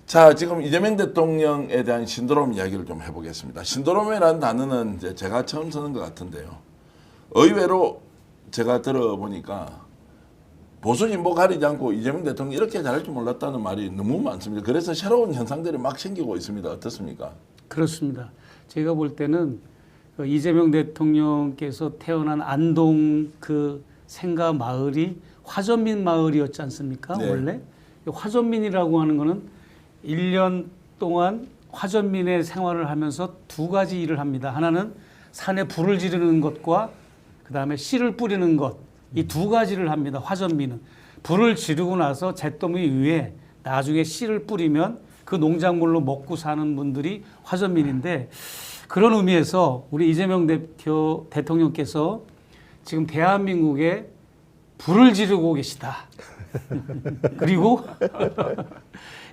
자, 지금 이재명 대통령에 대한 신드롬 이야기를 좀 해보겠습니다. 신드롬이라는 단어는 이제 제가 처음 쓰는 것 같은데요. 의외로 제가 들어보니까 보수 진보 가리지 않고 이재명 대통령이 이렇게 잘할 줄 몰랐다는 말이 너무 많습니다. 그래서 새로운 현상들이 막 생기고 있습니다. 어떻습니까? 그렇습니다. 제가 볼 때는 그 이재명 대통령께서 태어난 안동 그 생가 마을이 화전민 마을이었지 않습니까? 네. 원래 화전민이라고 하는 거는 1년 동안 화전민의 생활을 하면서 두 가지 일을 합니다. 하나는 산에 불을 지르는 것과 그다음에 씨를 뿌리는 것. 이 두 가지를 합니다. 화전민은. 불을 지르고 나서 잿더미 위에 나중에 씨를 뿌리면 그 농작물로 먹고 사는 분들이 화전민인데, 그런 의미에서 우리 이재명 대통령께서 지금 대한민국에 불을 지르고 계시다. 그리고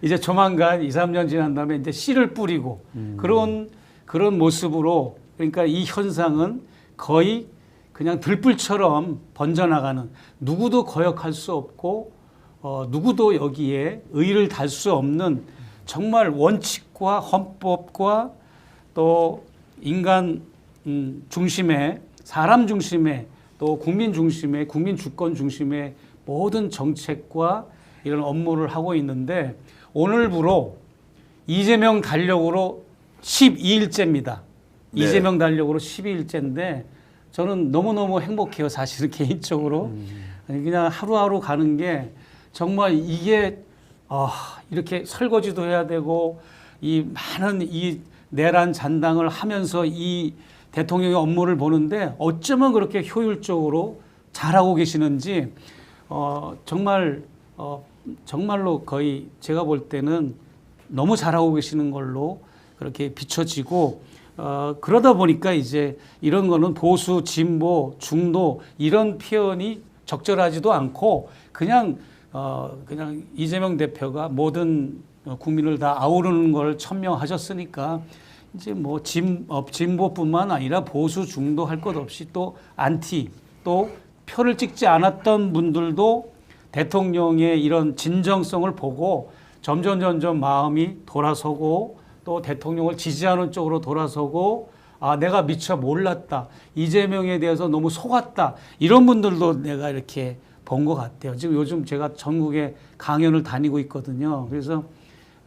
이제 조만간 2, 3년 지난 다음에 이제 씨를 뿌리고 그런 모습으로, 그러니까 이 현상은 거의 그냥 들불처럼 번져나가는, 누구도 거역할 수 없고 누구도 여기에 의의를 달 수 없는 정말 원칙과 헌법과 또 인간 중심의, 사람 중심의, 또 국민 중심의, 국민 주권 중심의 모든 정책과 이런 업무를 하고 있는데, 오늘부로 이재명 달력으로 12일째입니다. 네. 이재명 달력으로 12일째인데 저는 너무너무 행복해요. 사실은 개인적으로. 그냥 하루하루 가는 게 정말 이게 이렇게 설거지도 해야 되고 이 많은 이 내란 잔당을 하면서 이 대통령의 업무를 보는데 어쩌면 그렇게 효율적으로 잘하고 계시는지 정말로 거의 제가 볼 때는 너무 잘하고 계시는 걸로 그렇게 비춰지고, 그러다 보니까 이제 이런 거는 보수, 진보, 중도 이런 표현이 적절하지도 않고 그냥 이재명 대표가 모든 국민을 다 아우르는 걸 천명하셨으니까 이제 뭐 진보뿐만 아니라 보수, 중도 할 것 없이 또 안티, 또 표를 찍지 않았던 분들도 대통령의 이런 진정성을 보고 점점 마음이 돌아서고 또 대통령을 지지하는 쪽으로 돌아서고, 내가 미처 몰랐다, 이재명에 대해서 너무 속았다, 이런 분들도 내가 이렇게 본 것 같아요. 지금 요즘 제가 전국에 강연을 다니고 있거든요. 그래서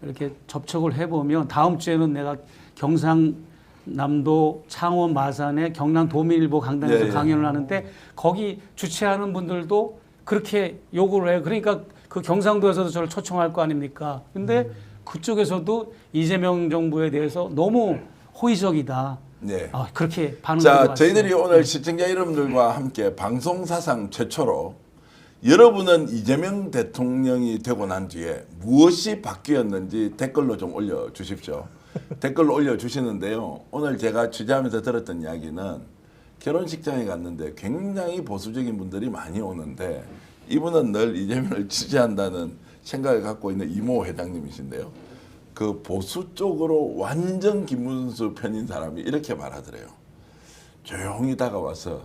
이렇게 접촉을 해보면 다음 주에는 내가 경상남도 창원 마산의 경남도민일보 강당에서 강연을 하는데 거기 주최하는 분들도 그렇게 요구를 해요. 그러니까 그 경상도에서도 저를 초청할 거 아닙니까? 근데 그쪽에서도 이재명 정부에 대해서 너무 호의적이다. 네. 그렇게 반응을 자, 저희들이 오늘 시청자 여러분들과 함께 방송 사상 최초로 여러분은 이재명 대통령이 되고 난 뒤에 무엇이 바뀌었는지 댓글로 좀 올려주십시오. 댓글로 올려주시는데요. 오늘 제가 취재하면서 들었던 이야기는 결혼식장에 갔는데 굉장히 보수적인 분들이 많이 오는데 이분은 늘 이재명을 지지한다는 생각을 갖고 있는 이모 회장님이신데요. 그 보수 쪽으로 완전 김문수 편인 사람이 이렇게 말하더래요. 조용히 다가와서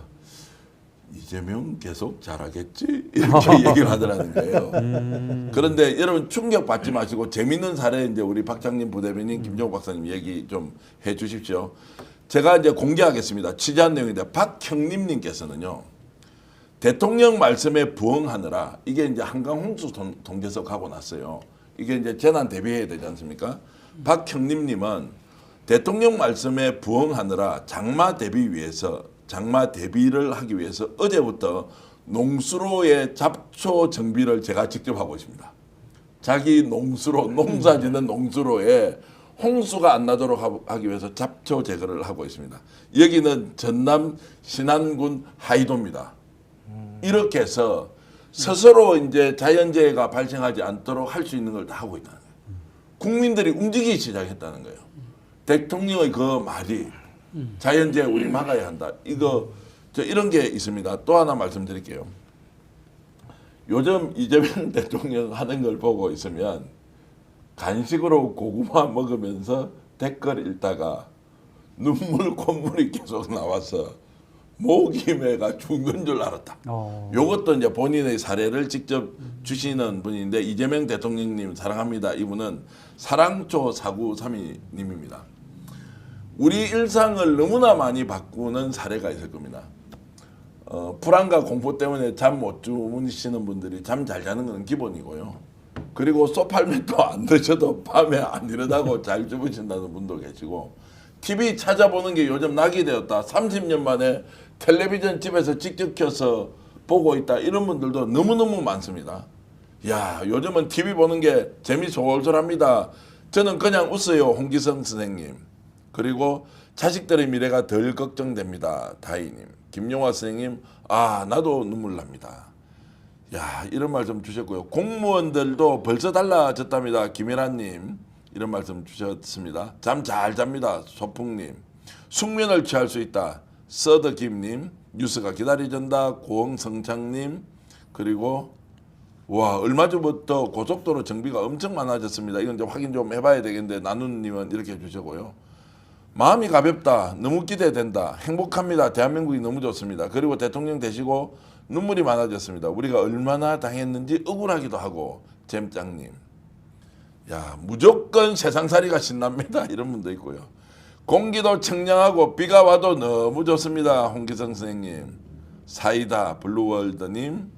이재명 계속 잘하겠지? 이렇게 얘기를 하더라는 거예요. 그런데 여러분 충격받지 마시고 재밌는 사례 이제 우리 박장님 부대변인 김종욱 박사님 얘기 좀 해 주십시오. 제가 이제 공개하겠습니다. 취재한 내용인데 박형림님께서는요. 대통령 말씀에 부응하느라 이게 이제 한강 홍수 통제석 하고 났어요. 이게 이제 재난 대비해야 되지 않습니까? 박형림님은 대통령 말씀에 부응하느라 장마 대비를 하기 위해서 어제부터 농수로의 잡초 정비를 제가 직접 하고 있습니다. 자기 농수로, 농사짓는 농수로에 홍수가 안 나도록 하기 위해서 잡초 제거를 하고 있습니다. 여기는 전남 신안군 하이도입니다. 이렇게 해서 스스로 이제 자연재해가 발생하지 않도록 할 수 있는 걸 다 하고 있다는 거예요. 국민들이 움직이기 시작했다는 거예요. 대통령의 그 말이 자연재해 우리 막아야 한다. 이런 게 있습니다. 또 하나 말씀드릴게요. 요즘 이재명 대통령 하는 걸 보고 있으면 간식으로 고구마 먹으면서 댓글 읽다가 눈물 콧물이 계속 나와서 모기매가 죽는 줄 알았다. 어. 요것도 이제 본인의 사례를 직접 주시는 분인데 이재명 대통령님 사랑합니다. 이분은 사랑초 4932님입니다. 우리 일상을 너무나 많이 바꾸는 사례가 있을 겁니다. 불안과 공포 때문에 잠 못 주무시는 분들이 잠 잘 자는 건 기본이고요. 그리고 소팔맥도 안 드셔도 밤에 안 일어나고 잘 주무신다는 분도 계시고 TV 찾아보는 게 요즘 낙이 되었다. 30년 만에 텔레비전 집에서 직접 켜서 보고 있다. 이런 분들도 너무너무 많습니다. 야, 요즘은 TV 보는 게 재미솔솔합니다. 저는 그냥 웃어요. 홍기성 선생님. 그리고 자식들의 미래가 덜 걱정됩니다. 다희님. 김용화 선생님. 아, 나도 눈물 납니다. 야, 이런 말씀 주셨고요. 공무원들도 벌써 달라졌답니다. 김혜란님. 이런 말씀 주셨습니다. 잠 잘 잡니다. 소풍님. 숙면을 취할 수 있다. 서드김님. 뉴스가 기다려진다. 고흥성창님. 그리고 와, 얼마 전부터 고속도로 정비가 엄청 많아졌습니다. 이건 이제 확인 좀 해봐야 되겠는데 나누님은 이렇게 해주시고요. 마음이 가볍다. 너무 기대된다. 행복합니다. 대한민국이 너무 좋습니다. 그리고 대통령 되시고 눈물이 많아졌습니다. 우리가 얼마나 당했는지 억울하기도 하고. 잼짱님. 야, 무조건 세상살이가 신납니다. 이런 분도 있고요. 공기도 청량하고 비가 와도 너무 좋습니다. 홍기성 선생님. 사이다 블루월드님.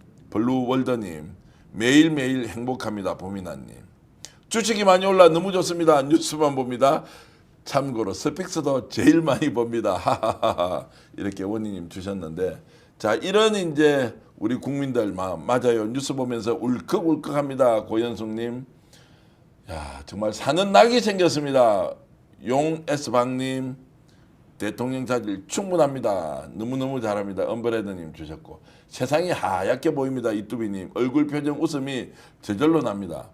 매일매일 행복합니다. 보미나님. 주식이 많이 올라 너무 좋습니다. 뉴스만 봅니다. 참고로 스픽스도 제일 많이 봅니다. 하하하하. 이렇게 원희님 주셨는데, 자, 이런 이제 우리 국민들 마음 맞아요. 뉴스 보면서 울컥울컥합니다. 고현숙님. 야, 정말 사는 낙이 생겼습니다. 용 S방님. 대통령 자질 충분합니다. 너무너무 잘합니다. 엄브레드님 주셨고, 세상이 하얗게 보입니다. 이뚜비님. 얼굴 표정 웃음이 저절로 납니다.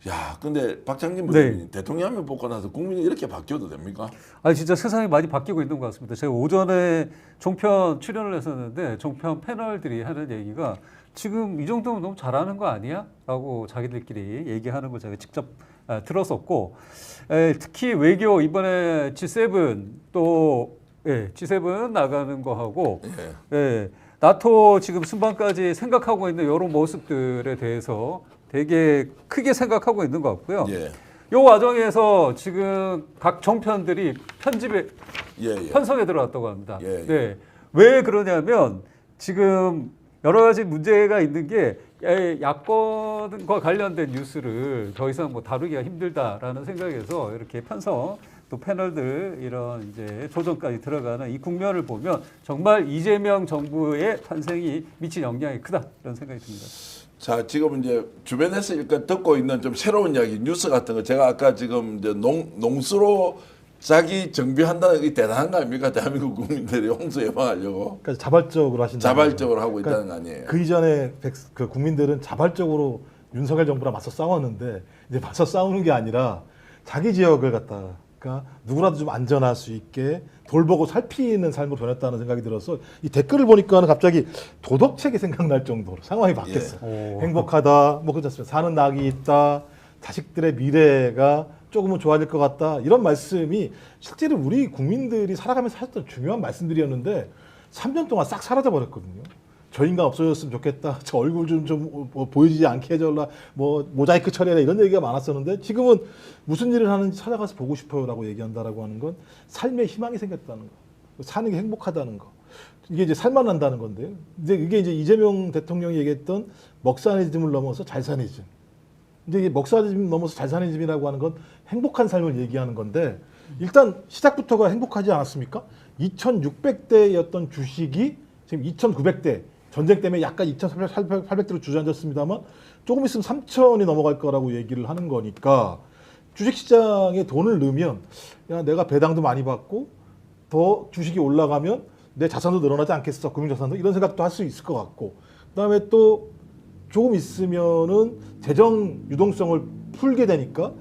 야, 근데 박창진 부장님, 대통령 한 명 뽑고 나서 국민이 이렇게 바뀌어도 됩니까? 아니 진짜 세상이 많이 바뀌고 있는 것 같습니다. 제가 오전에 종편 출연을 했었는데 종편 패널들이 하는 얘기가 지금 이 정도면 너무 잘하는 거 아니야? 라고 자기들끼리 얘기하는 걸 제가 직접 들었었고, 특히 외교 이번에 G7 또 G7 나가는 거 하고 나토 지금 순방까지 생각하고 있는 이런 모습들에 대해서 되게 크게 생각하고 있는 것 같고요. 이 과정에서 지금 각 정편들이 편성에 들어갔다고 합니다. 네. 왜 그러냐면 지금 여러 가지 문제가 있는 게 야권과 관련된 뉴스를 더 이상 뭐 다루기가 힘들다라는 생각에서 이렇게 편성 또 패널들 이런 이제 조정까지 들어가는 이 국면을 보면 정말 이재명 정부의 탄생이 미친 영향이 크다 이런 생각이 듭니다. 자, 지금 이제 주변에서 일단 듣고 있는 좀 새로운 이야기, 뉴스 같은 거, 제가 아까 지금 이제 농수로 자기 정비한다는 게 대단한 거 아닙니까? 대한민국 국민들이 홍수 예방하려고. 그러니까 자발적으로 하신다. 자발적으로 하고 있다는 거 아니에요? 그 이전에 그 국민들은 자발적으로 윤석열 정부랑 맞서 싸웠는데 이제 맞서 싸우는 게 아니라 자기 지역을 갖다가 누구라도 좀 안전할 수 있게 돌보고 살피는 삶으로 변했다는 생각이 들어서 이 댓글을 보니까는 갑자기 도덕책이 생각날 정도로 상황이 바뀌었어. 행복하다, 뭐 그렇지 않습니까? 사는 낙이 있다, 자식들의 미래가 조금은 좋아질 것 같다. 이런 말씀이 실제로 우리 국민들이 살아가면서 하셨던 중요한 말씀들이었는데 3년 동안 싹 사라져 버렸거든요. 저 인간 없어졌으면 좋겠다. 저 얼굴 좀 보이지 않게 해줘라. 뭐 모자이크 처리해라. 이런 얘기가 많았었는데 지금은 무슨 일을 하는지 찾아가서 보고 싶어요라고 얘기한다라고 하는 건 삶에 희망이 생겼다는 거. 사는 게 행복하다는 거. 이게 이제 살만한다는 건데요. 이게 이제 이재명 대통령이 얘기했던 먹사니즘을 넘어서 잘사니즘. 근데 이게 먹사니즘 넘어서 잘사니즘이라고 하는 건 행복한 삶을 얘기하는 건데 일단 시작부터가 행복하지 않았습니까? 2,600대였던 주식이 지금 2,900대. 전쟁 때문에 약간 2,800대로 주저앉았습니다만 조금 있으면 3,000이 넘어갈 거라고 얘기를 하는 거니까 주식시장에 돈을 넣으면 야, 내가 배당도 많이 받고 더 주식이 올라가면 내 자산도 늘어나지 않겠어. 금융자산도 이런 생각도 할 수 있을 것 같고 그다음에 또 조금 있으면은 재정 유동성을 풀게 되니까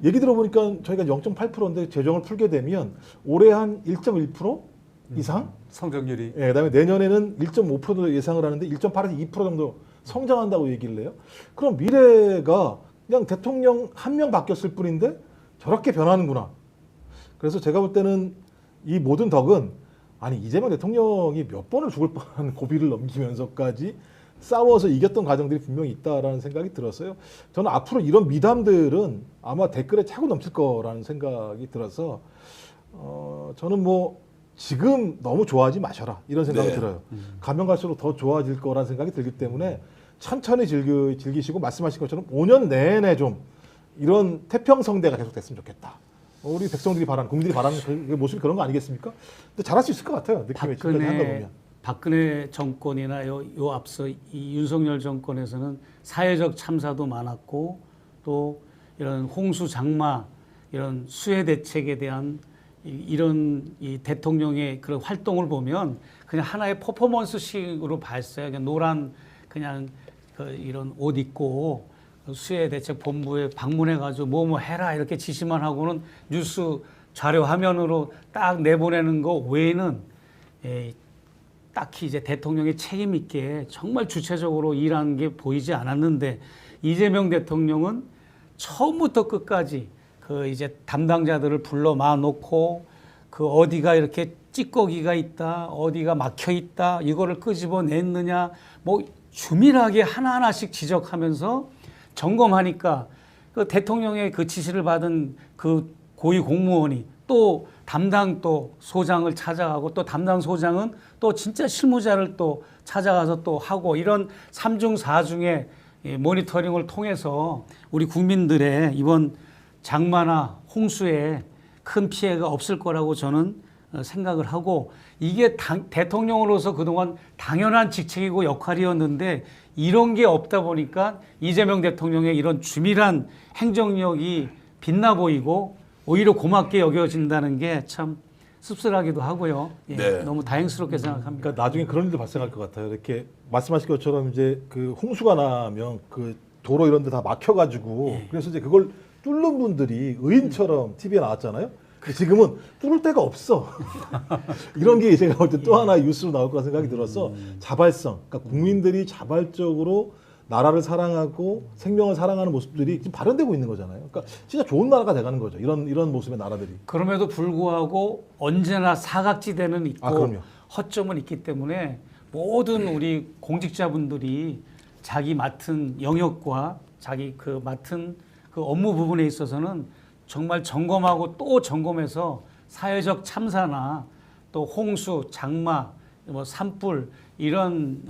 얘기 들어보니까 저희가 0.8%인데 재정을 풀게 되면 올해 한 1.1% 이상 성장률이. 그다음에 내년에는 1.5% 예상을 하는데 1.8에서 2% 정도 성장한다고 얘기를 해요. 그럼 미래가 그냥 대통령 한 명 바뀌었을 뿐인데 저렇게 변하는구나. 그래서 제가 볼 때는 이 모든 덕은 아니 이재명 대통령이 몇 번을 죽을 뻔한 고비를 넘기면서까지 싸워서 이겼던 과정들이 분명히 있다라는 생각이 들었어요. 저는 앞으로 이런 미담들은 아마 댓글에 차고 넘칠 거라는 생각이 들어서 저는 뭐 지금 너무 좋아하지 마셔라 이런 생각이 네. 들어요. 가면 갈수록 더 좋아질 거라는 생각이 들기 때문에 천천히 즐기시고 말씀하신 것처럼 5년 내내 좀 이런 태평성대가 계속됐으면 좋겠다. 우리 백성들이 바라는, 국민들이 바라는 그 모습이 그런 거 아니겠습니까? 근데 잘할 수 있을 것 같아요. 느낌에 지금까지 한 거 보면. 박근혜 정권이나 요 앞서 이 윤석열 정권에서는 사회적 참사도 많았고 또 이런 홍수 장마 이런 수해 대책에 대한 이런 이 대통령의 그런 활동을 보면 그냥 하나의 퍼포먼스식으로 봤어요. 그냥 노란 그냥 그 이런 옷 입고 수해 대책 본부에 방문해 가지고 뭐 해라 이렇게 지시만 하고는 뉴스 자료 화면으로 딱 내보내는 거 외에는 딱히 이제 대통령의 책임 있게 정말 주체적으로 일하는 게 보이지 않았는데 이재명 대통령은 처음부터 끝까지 그 이제 담당자들을 불러 모아놓고 그 어디가 이렇게 찌꺼기가 있다, 어디가 막혀 있다, 이거를 끄집어냈느냐, 뭐 주밀하게 하나하나씩 지적하면서 점검하니까 그 대통령의 그 지시를 받은 그 고위 공무원이 또 담당 또 소장을 찾아가고 또 담당 소장은 또 진짜 실무자를 또 찾아가서 또 하고 이런 3중 4중의 모니터링을 통해서 우리 국민들의 이번 장마나 홍수에 큰 피해가 없을 거라고 저는 생각을 하고 이게 대통령으로서 그동안 당연한 직책이고 역할이었는데 이런 게 없다 보니까 이재명 대통령의 이런 주밀한 행정력이 빛나 보이고 오히려 고맙게 여겨진다는 게 참 씁쓸하기도 하고요. 예, 네. 너무 다행스럽게 생각합니다. 그러니까 나중에 그런 일도 발생할 것 같아요. 이렇게 말씀하신 것처럼 이제 그 홍수가 나면 그 도로 이런 데 다 막혀가지고 그래서 이제 그걸 뚫는 분들이 의인처럼 TV에 나왔잖아요. 근데 지금은 뚫을 데가 없어. 이런 게 제가 볼 때 또 하나의 뉴스로 나올 거라 생각이 들어서 자발성, 그러니까 국민들이 자발적으로 나라를 사랑하고 생명을 사랑하는 모습들이 지금 발현되고 있는 거잖아요. 그러니까 진짜 좋은 나라가 돼가는 거죠. 이런 모습의 나라들이. 그럼에도 불구하고 언제나 사각지대는 있고 그럼요. 허점은 있기 때문에 모든 우리 공직자분들이 자기 맡은 영역과 자기 그 맡은 그 업무 부분에 있어서는 정말 점검하고 또 점검해서 사회적 참사나 또 홍수, 장마, 뭐 산불 이런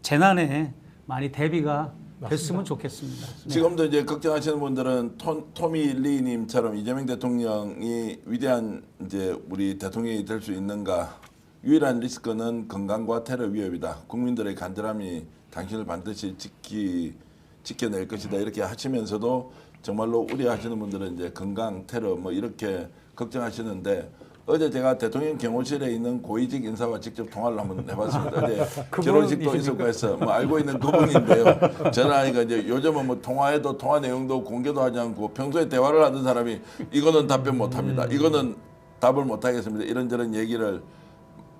재난에 많이 대비가 됐으면 좋겠습니다. 네. 지금도 이제 걱정하시는 분들은 토미 리님처럼 이재명 대통령이 위대한 이제 우리 대통령이 될 수 있는가? 유일한 리스크는 건강과 테러 위협이다. 국민들의 간절함이 당신을 반드시 지켜낼 것이다. 이렇게 하시면서도 정말로 우려하시는 분들은 이제 건강, 테러 뭐 이렇게 걱정하시는데 어제 제가 대통령 경호실에 있는 고위직 인사와 직접 통화를 한번 해봤습니다. 어제 결혼식도 있었고 해서 뭐 알고 있는 그분인데요. 전화하니까 이제 요즘은 뭐 통화해도 통화 내용도 공개도 하지 않고 평소에 대화를 하던 사람이 이거는 답변 못합니다. 이거는 답을 못하겠습니다. 이런저런 얘기를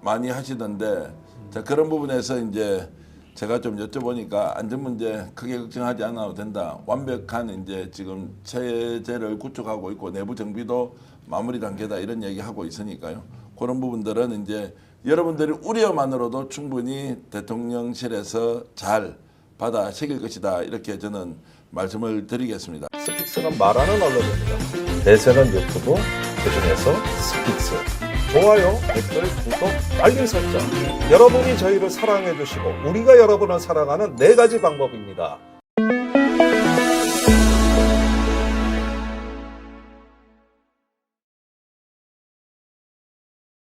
많이 하시던데 자, 그런 부분에서 이제 제가 좀 여쭤보니까 안전 문제 크게 걱정하지 않아도 된다. 완벽한 이제 지금 체제를 구축하고 있고 내부 정비도 마무리 단계다 이런 얘기하고 있으니까요. 그런 부분들은 이제 여러분들이 우려만으로도 충분히 대통령실에서 잘 받아 새길 것이다. 이렇게 저는 말씀을 드리겠습니다. 스픽스는 말하는 언론입니다. 대세는 유튜브, 그중에서 스픽스. 좋아요, 댓글, 구독, 알림 설정. 여러분이 저희를 사랑해 주시고 우리가 여러분을 사랑하는 4가지 방법입니다.